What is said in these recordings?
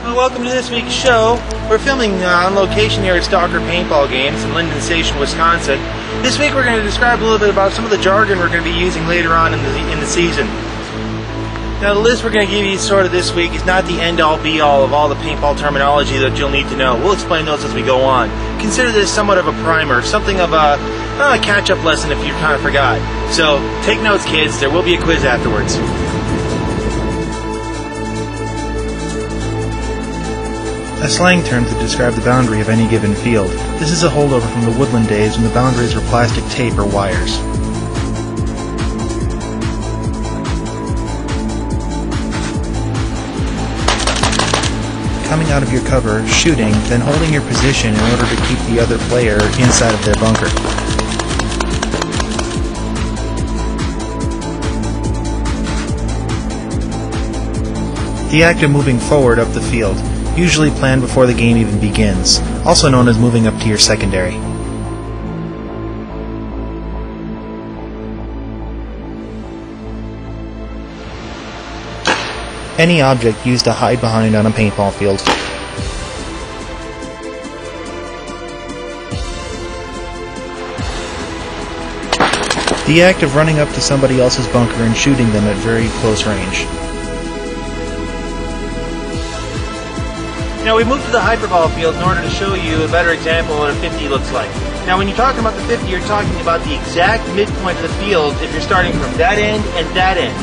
Well, welcome to this week's show. We're filming on location here at Stalker Paintball Games in Linden Station, Wisconsin. This week we're going to describe a little bit about some of the jargon we're going to be using later on in the season. Now, the list we're going to give you sort of this week is not the end-all be-all of all the paintball terminology that you'll need to know. We'll explain those as we go on. Consider this somewhat of a primer, something of a catch-up lesson if you kind of forgot. So, take notes, kids. There will be a quiz afterwards. A slang term to describe the boundary of any given field. This is a holdover from the woodland days when the boundaries were plastic tape or wires. Coming out of your cover, shooting, then holding your position in order to keep the other player inside of their bunker. The act of moving forward up the field, usually planned before the game even begins, also known as moving up to your secondary. Any object used to hide behind on a paintball field. The act of running up to somebody else's bunker and shooting them at very close range. Now, we moved to the hyperball field in order to show you a better example of what a 50 looks like. Now, when you're talking about the 50, you're talking about the exact midpoint of the field if you're starting from that end and that end.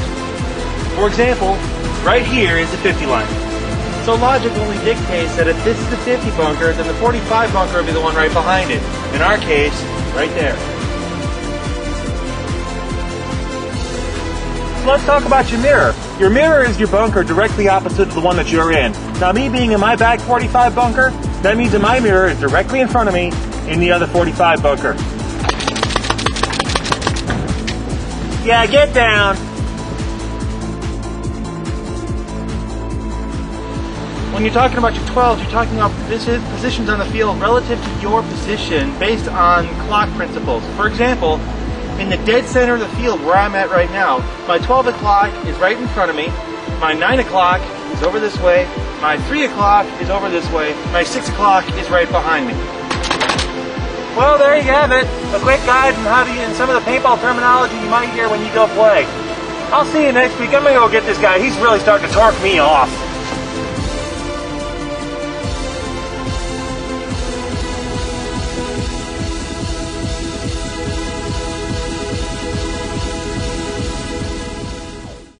For example, right here is the 50 line. So logic only dictates that if this is the 50 bunker, then the 45 bunker will be the one right behind it. In our case, right there. So let's talk about your mirror. Your mirror is your bunker directly opposite to the one that you're in. Now, me being in my back 45 bunker, that means that my mirror is directly in front of me in the other 45 bunker. Yeah, get down. When you're talking about your 12s, you're talking about positions on the field relative to your position based on clock principles. For example, in the dead center of the field where I'm at right now, my 12 o'clock is right in front of me, my 9 o'clock is over this way, my 3 o'clock is over this way, my 6 o'clock is right behind me. Well, there you have it, a quick guide on how to use some of the paintball terminology you might hear when you go play. I'll see you next week. I'm going to go get this guy. He's really starting to torque me off.